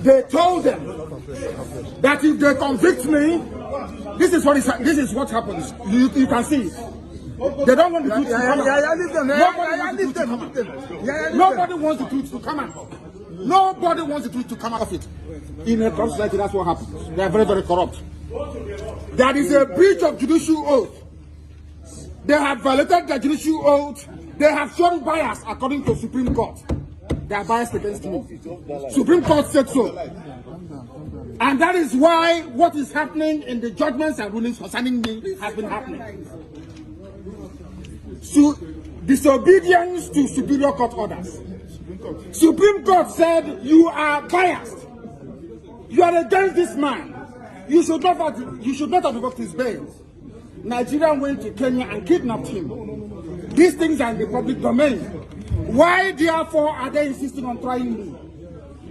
They told them that if they convict me, this is what happens. You can see it. They don't want the truth to come out. Nobody wants the truth to come out. Nobody wants the truth to come out of it. In a corrupt society, that's what happens. They are very, very corrupt. There is a breach of judicial oath. They have violated the judicial oath. They have shown bias according to Supreme Court. They are biased against me. Supreme Court said so. And that is why what is happening in the judgments and rulings concerning me has been happening. So, disobedience to superior court orders. Supreme Court said you are biased. You are against this man. You should not have revoked his bail. Nigeria went to Kenya and kidnapped him. These things are in the public domain. Why, therefore, are they insisting on trying me?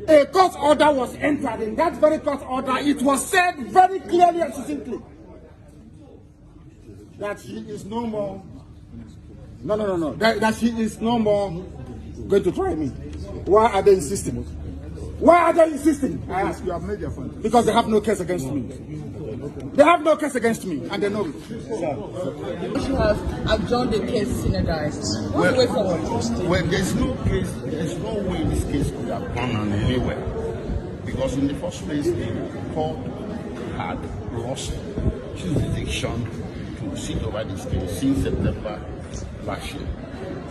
A court order was entered. In that very court order, it was said very clearly and succinctly that she is no more. No. That she is no more going to try me. Why are they insisting? Why are they insisting? I ask you. Because they have no case against me. They have no case against me, and they know it. You have adjourned the case synergized. What's the way forward? Well, there's no way this case could have gone on anywhere. Because in the first place, the court had lost jurisdiction to sit over this case since September last year.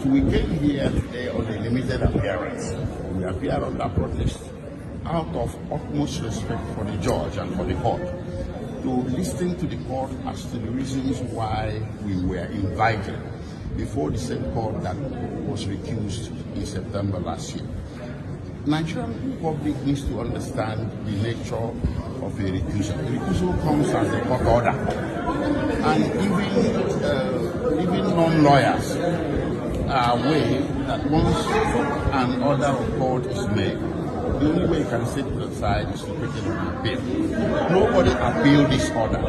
So we came here today on a limited appearance. We appeared under protest out of utmost respect for the judge and for the court, to listen to the court as to the reasons why we were invited before the same court that was recused in September last year. Nigerian public needs to understand the nature of a recusal. A recusal comes as a court order, and even non-lawyers are aware that once an order of court is made, the only way you can sit to the side is to take an appeal. Nobody appealed this order.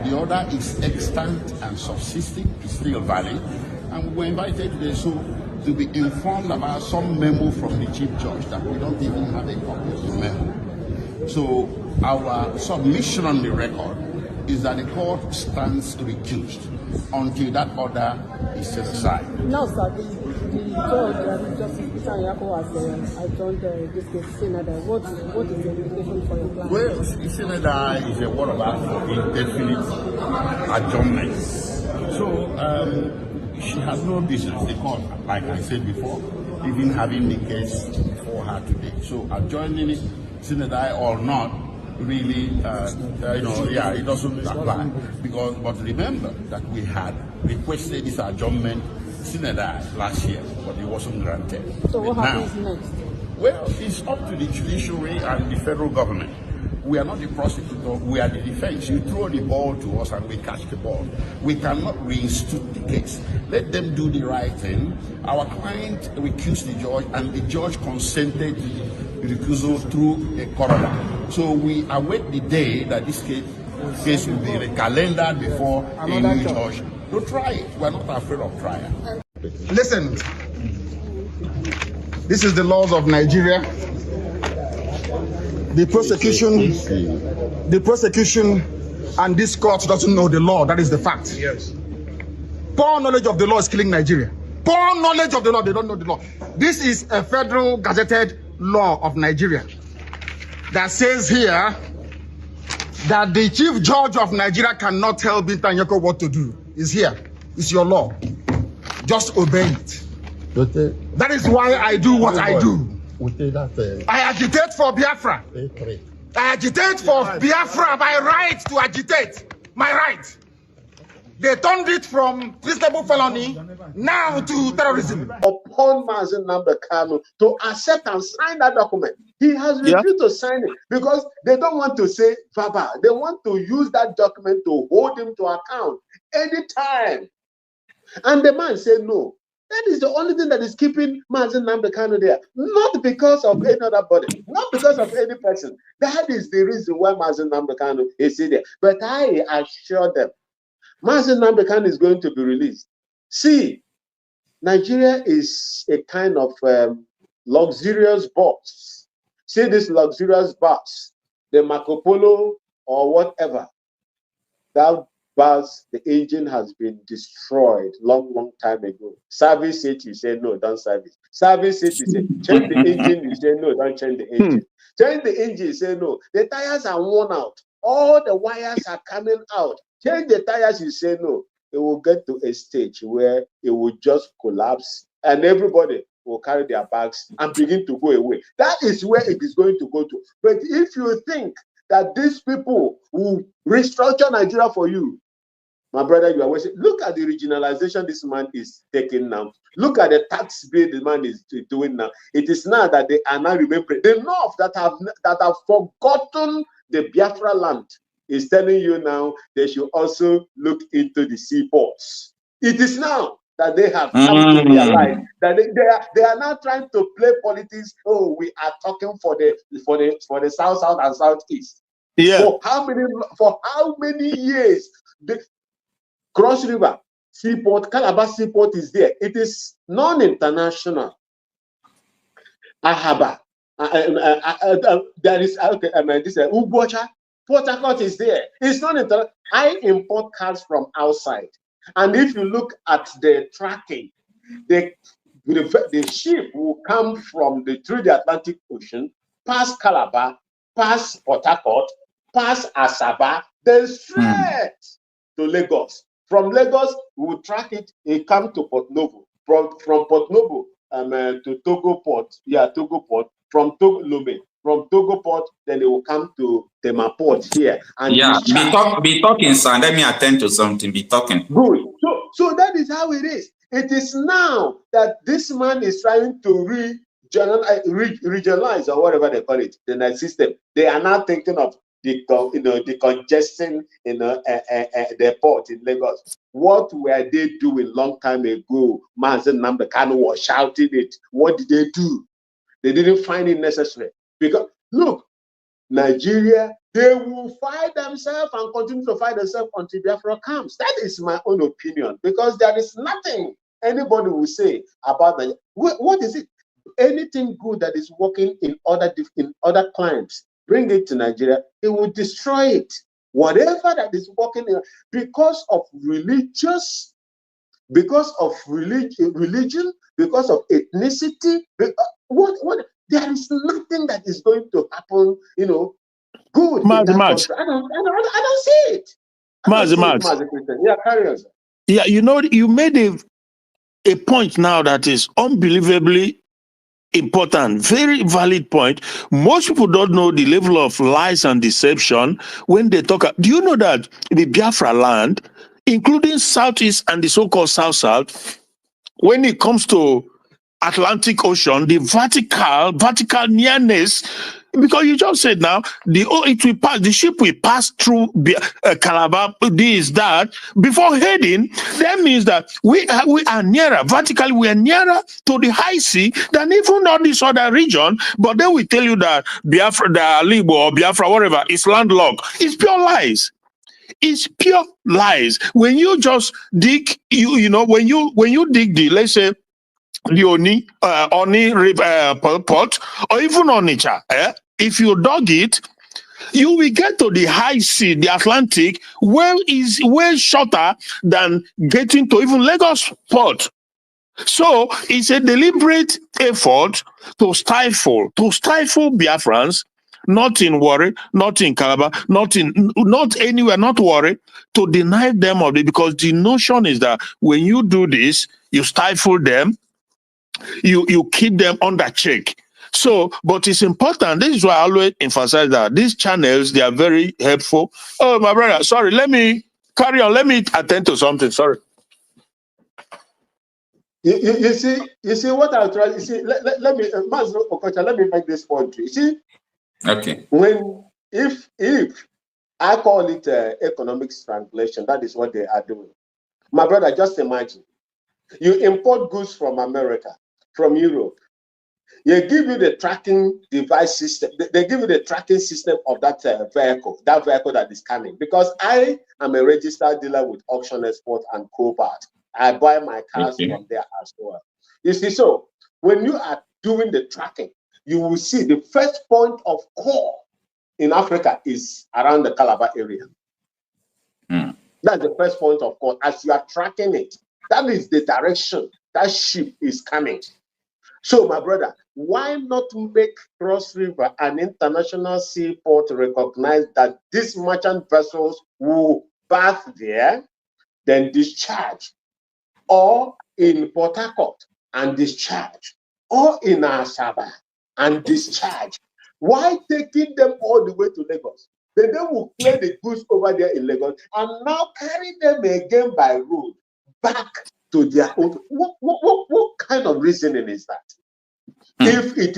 The order is extant and subsisting, is still valid, and we were invited today to be informed about some memo from the Chief Judge that we don't even have a copy of the memo. So our submission on the record is that the court stands recused until that order is set aside. No, sir. The judge, Justice Peter Yako, has adjourned this case. Senator, what is the implication for your plan? Well, Senator is a word of art for indefinite adjournment. So she has no business. The court, like I said before, even having the case before her today. So adjourning it, Senator or not, really, it doesn't apply. But remember that we had requested this adjournment Senator last year, but it wasn't granted. So what happens next? Well, it's up to the judiciary and the federal government. We are not the prosecutor, we are the defense. You throw the ball to us and we catch the ball. We cannot reinstitute the case. Let them do the right thing. Our client recused the judge and the judge consented to the recusal through a coroner. So we await the day that this case will be recalendared before a new judge to try it. We are not afraid of trial. Listen, this is the laws of Nigeria. The prosecution and this court doesn't know the law. That is the fact. Yes. Poor knowledge of the law is killing Nigeria. Poor knowledge of the law, they don't know the law. This is a federal gazetted law of Nigeria that says here that the chief judge of Nigeria cannot tell Binta Nyeko what to do. It's here. It's your law. Just obey it. That is why I do what I do. I agitate for Biafra. I agitate for Biafra by right to agitate. My right. They turned it from reasonable felony now to terrorism. Upon Mazen Nnamdi Kanu to accept and sign that document, he has refused to sign it because they don't want to say Baba. They want to use that document to hold him to account anytime. And the man said no. That is the only thing that is keeping Mazen Nnamdi Kanu there. Not because of any other body, not because of any person. That is the reason why Mazen Nnamdi Kanu is there. But I assure them, Mazen Nnamdi Kanu is going to be released. See, Nigeria is a kind of luxurious box See this luxurious bus, the Marco Polo or whatever. That bus, the engine has been destroyed long time ago. Service it, you say no, don't service. Service it, you say change the engine, you say no, don't change the engine. Change the engine, you say no. The tires are worn out. All the wires are coming out. Change the tires, you say no. It will get to a stage where it will just collapse and everybody will carry their bags and begin to go away. That is where it is going to go to. But if you think that these people will restructure Nigeria for you, my brother, you are wasting. Look at the regionalization this man is taking now. Look at the tax bill the man is doing now. It is now that they are now remembering. The North that have forgotten the Biafra land is telling you now they should also look into the seaports. It is now that they have come to realize that they are now trying to play politics. Oh, we are talking for the south and southeast. Yeah. For how many years? The Cross River Seaport, Calabar Seaport is there. It is non-international. Ahaba. There is this Ubocha. Port Harcourt is there. It's non-international. I import cars from outside. And if you look at the tracking, the ship will come through the Atlantic Ocean, past Calabar, past Port Harcourt, past Asaba, then straight to Lagos. From Lagos, we will track it. It comes to Port Novo. From Port Novo to Togo Port. Yeah, Togo Port. From Togo Lomé. From Togo Port, then it will come to Tema Port here. And yeah, be talking, son. Let me attend to something. Be talking. Good. So that is how it is. It is now that this man is trying to regionalize or whatever they call it, the night system. They are now thinking of the congestion in the port in Lagos. What were they doing long time ago? Mazen Nambekano was shouting it. What did they do? They didn't find it necessary. Because look, Nigeria, they will fight themselves and continue to fight themselves until Biafra comes. That is my own opinion. Because there is nothing anybody will say about that. What is it? Anything good that is working in other climes, bring it to Nigeria, it will destroy it. Whatever that is working because of religious, because of religion, because of ethnicity, there is nothing that is going to happen, good in that country. I don't see it. Yeah, carry on. Yeah, you made a point now that is unbelievably important, very valid point. Most people don't know the level of lies and deception when they talk. Do you know that the Biafra land, including Southeast and the so-called South, when it comes to Atlantic Ocean, the vertical nearness, because you just said now, the ship will pass through Calabar, this, that, before heading. That means that we are nearer, vertically, we are nearer to the high sea than even all this other region. But then we tell you that Biafra, the Libo or Biafra, whatever, is landlocked. It's pure lies. It's pure lies. When you just dig, when you dig the, let's say, the Oni pot, or even Onitsha, if you dug it, you will get to the high sea, the Atlantic, where is way shorter than getting to even Lagos port. So it's a deliberate effort to stifle Biafrans, not in Warri, not in Calabar, not anywhere, not Warri, to deny them of it, because the notion is that when you do this, you stifle them, you keep them under check. So, but it's important. This is why I always emphasize that these channels, they are very helpful. Oh, my brother, sorry, let me carry on. Let me attend to something. Sorry. You see what I'll try. You see, let me, Master Okocha, let me make this point to you. See, okay. If I call it economic strangulation, that is what they are doing. My brother, just imagine you import goods from America, from Europe. They give you the tracking device system. They give you the tracking system of that vehicle that is coming. Because I am a registered dealer with Auction Export and Copart. I buy my cars from there as well. You see, so when you are doing the tracking, you will see the first point of call in Africa is around the Calabar area. That's the first point of call. As you are tracking it, that is the direction that ship is coming. So, my brother, why not make Cross River an international seaport to recognize that these merchant vessels will berth there, then discharge, or in Port Harcourt and discharge, or in Asaba and discharge? Why taking them all the way to Lagos? Then they will clear the goods over there in Lagos and now carry them again by road back to their own. What kind of reasoning is that? If it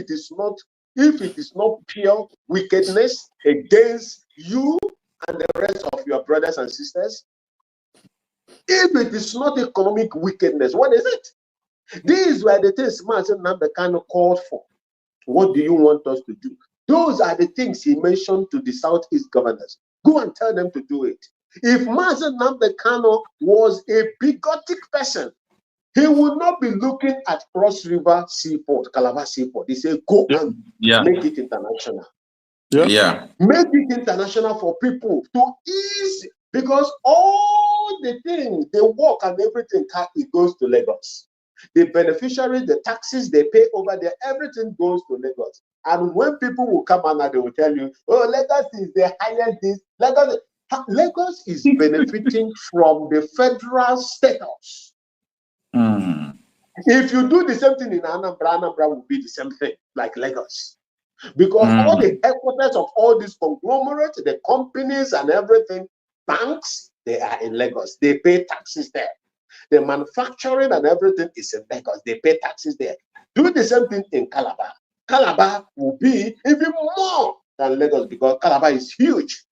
is not pure wickedness against you and the rest of your brothers and sisters, if it is not economic wickedness, what is it? These were the things Mazen Nambekano called for. What do you want us to do? Those are the things he mentioned to the Southeast governors. Go and tell them to do it. If Mazen Nambekano was a bigotic person, he would not be looking at Cross River Seaport, Calabar Seaport. He said, go and make it international. Make it international for people to ease, because all the things, the work and everything, it goes to Lagos. The beneficiaries, the taxes they pay over there, everything goes to Lagos. And when people will come and they will tell you, oh, Lagos is the highest this, Lagos is benefiting from the federal status. If you do the same thing in Anambra, Anambra will be the same thing like Lagos. Because all the headquarters of all these conglomerates, the companies and everything, banks, they are in Lagos. They pay taxes there. The manufacturing and everything is in Lagos. They pay taxes there. Do the same thing in Calabar. Calabar will be even more than Lagos because Calabar is huge.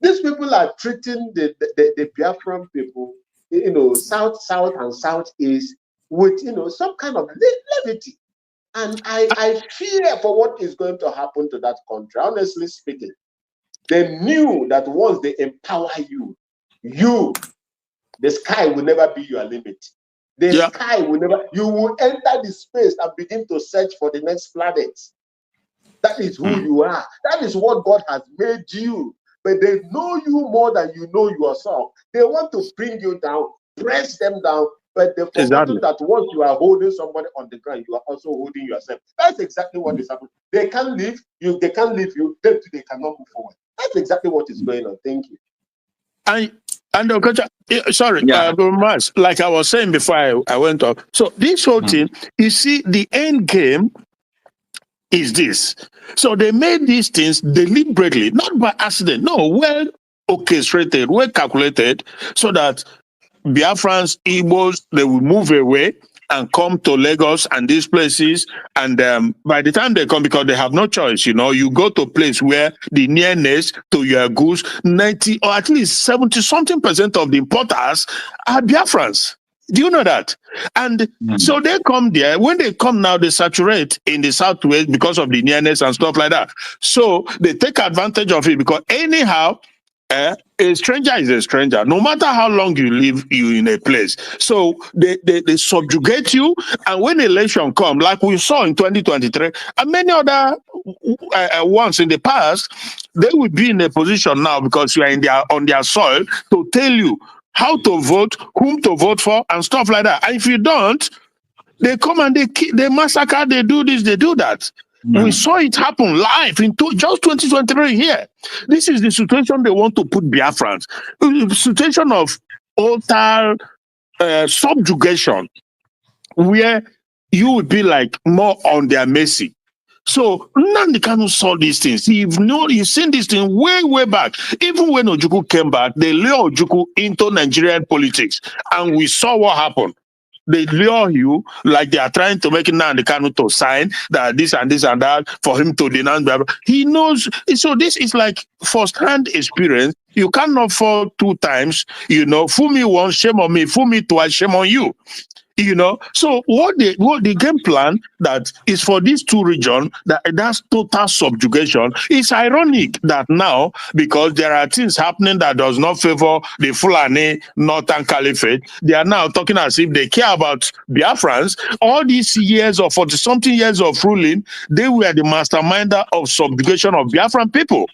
These people are treating the Biafran people, south and southeast with, some kind of levity. And I fear for what is going to happen to that country. Honestly speaking, they knew that once they empower you, the sky will never be your limit. The sky will never, you will enter the space and begin to search for the next planet. That is who you are. That is what God has made you. But they know you more than you know yourself. They want to bring you down, press them down, but they've forgotten that once you are holding somebody on the ground, you are also holding yourself. That's exactly what is happening. They can't leave you, they can't leave you, then they cannot move forward. That's exactly what is going on. Thank you. And sorry, like I was saying before I went off. So this whole thing, you see, the end game is this. So they made these things deliberately, not by accident. No, well orchestrated, well calculated, so that Biafrans, Igbos, they will move away and come to Lagos and these places. And by the time they come, because they have no choice, you go to a place where the nearness to your goods, 90 or at least 70-something% of the importers are Biafrans. Do you know that? And so they come there. When they come now, they saturate in the southwest because of the nearness and stuff like that. So they take advantage of it because anyhow, a stranger is a stranger, no matter how long you live in a place. So they subjugate you, and when election come, like we saw in 2023, and many other ones in the past, they will be in a position now because you are on their soil to tell you how to vote, whom to vote for, and stuff like that. And if you don't, they come and they massacre, they do this, they do that. We saw it happen live in just 2023 here. This is the situation they want to put Biafrans. The situation of total subjugation, where you will be like more on their mercy. So Nnamdi Kanu saw these things. He's seen this thing way back. Even when Ojukwu came back, they lured Ojukwu into Nigerian politics, and we saw what happened. They lure you like they are trying to make Nnamdi Kanu to sign that this and that for him to denounce. He knows. So this is like first-hand experience. You cannot fall 2 times. Fool me once, shame on me. Fool me twice, shame on you. You know, so what the game plan that is for these two regions, that's total subjugation. It's ironic that now, because there are things happening that does not favor the Fulani Northern Caliphate, they are now talking as if they care about Biafrans. All these years of 40-something years of ruling, they were the masterminder of subjugation of Biafran people.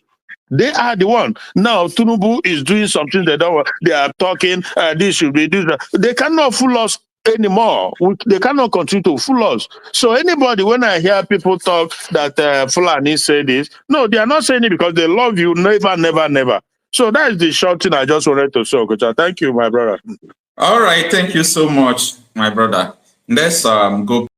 They are the one. Now Tinubu is doing something they don't want. They are talking, this should be this. They cannot fool us anymore. They cannot continue to fool us. So anybody, when I hear people talk that Fulani say this, no, they are not saying it because they love you. Never, never, never. So that is the short thing I just wanted to say, Okocha. Thank you, my brother. All right, thank you so much, my brother. Let's go